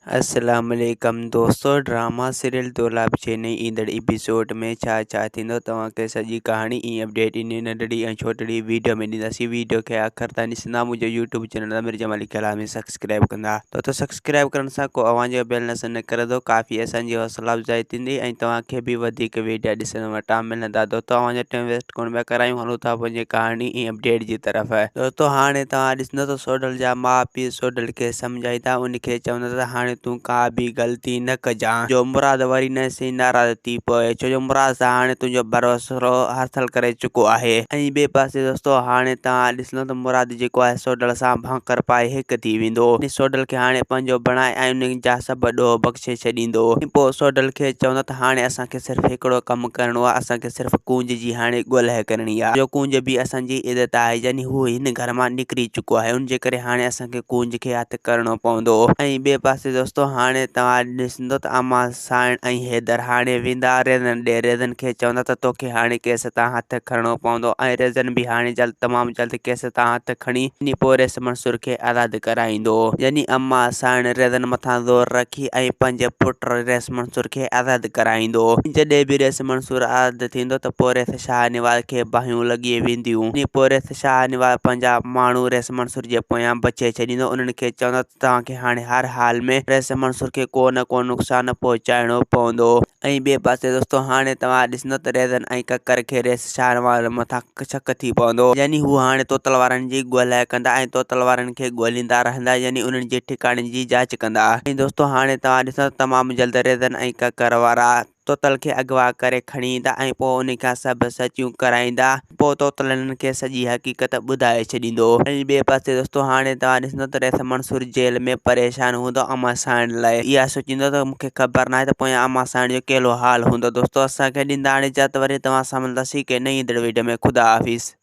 अस्सलाम वालेकुम दोस्तों। ड्रामा सीरियल दौलाभ जे नई ईंदड़ एपिसोड में छा थींदो तव्हांखे सॼी कहाणी अपडेट इन नंढड़ी ऐं छोटड़ी वीडियो में ॾींदासीं। वीडियो खे आख़िर ताईं ॾिसंदा। मुंहिंजो यूट्यूब चैनल आमिर जमाली कलाम में सब्सक्राइब कंदा तो सब्सक्राइब करण सां को आवाज़ जो बेल नसन न करे दो काफ़ी असांजी हौसला अफ़जाई थींदी ऐं तव्हांखे बि वधीक वीडियो ॾिसण वटां मिलंदा। दोस्तों अवां जो टाइम वेस्ट कोन पिया करायूं, हलूं था पंहिंजी कहाणी ऐं अपडेट जी तरफ़। दोस्तों हाणे तव्हां ॾिसंदो त सोडल जा माउ पीउ सोडल खे सम्झाईंदा, उनखे चवंदा त हाणे तूं का भी गलती न कजां। जो मुराद वरी न सी नाराज़ थी पए, छो जो मुराद सां हाणे तुंहिंजो भरोसो हासिल करे चुको आहे। ऐं ॿिए पासे दोस्तों हाणे तव्हां ॾिसंदो त मुराद जेको आहे सोडल सां भांकर पाए हिकु थी वेंदो। सोडल खे हाणे पंहिंजो बणाए ऐं उन जा सभु ॾोह बख़्शे छॾींदो। पोइ सोडल खे चवंदो त हाणे असांखे सिर्फ़ु हिकिड़ो कमु करिणो आहे, असांखे सिर्फ़ु कूंज जी हाणे ॻोल्हा करणी आहे। जो कूंज बि असांजी इज़त आहे, यानी हू हिन घर मां निकिरी चुको आहे, उनजे करे हाणे असांखे कूंज खे हथु करणो पवंदो। ऐं ॿिए पासे दोस्तों हाणे तव्हां ॾिसंदो त अम्मा साइण ऐं हैदर हाणे वेंदा रेज़न ॾे। रेज़न खे चवंदा त तोखे हाणे केस तां हथु खणणो पवंदो ऐं रेज़न बि हाणे तमामु जल्द केस तां हथु खणी पोइ रेस मंसूर खे आज़ादु कराईंदो। यानी अम्मा साइण रेज़न मथां ज़ोर रखी ऐं पंहिंजे पुट रेस मंसूर खे आज़ादु कराईंदो। जॾहिं बि रेस मंसूर आज़ादु थींदो त पोइ रेस शाह निवाज़ खे बाहियूं लॻी वेंदियूं। पोइ रेस शाह निवाज़ पंहिंजा माण्हू रेस मंसूर जे पोयां बचे छॾींदो। उन्हनि खे चवंदो त तव्हांखे हाणे हर हाल में रेस मंसूर खे को न को नुक़सानु पहुचाइणो पवंदो। ऐं ॿिए पासे दोस्तों हाणे तव्हां ॾिसंदो त रेज़न ऐं ककर खे रेस शाह निवाज़ मथां शक थी पवंदो। यानी हू हाणे तोतल वारनि जी ॻोल्हा कंदा ऐं तोतल वारनि खे ॻोल्हींदा रहंदा, यानी उन्हनि जे ठिकाणे जी जांच कंदा। ऐं दोस्तों हाणे तव्हां ॾिसंदो तमामु जल्द रेज़न ऐं ककर वारा तोतल खे अगवा करे खणी ईंदा ऐं पोइ उन खां सभु सचियूं कराईंदा। पोइ तोतल हिननि खे सॼी हक़ीक़त ॿुधाए छॾींदो। ऐं ॿिए पासे दोस्तों हाणे तव्हां ॾिसंदो त रेस मंसूर जेल में परेशान हूंदो अम्मा साइण लाइ। इहा सोचींदो त मूंखे ख़बर नाहे त पोयां अम्मा साइण जो कहिड़ो हाल हूंदो। दोस्तों असांखे ॾींदा हाणे इजाज़त, वरी तव्हां सां मिलंदासीं के नई वीडियो में। ख़ुदा हाफ़िज़।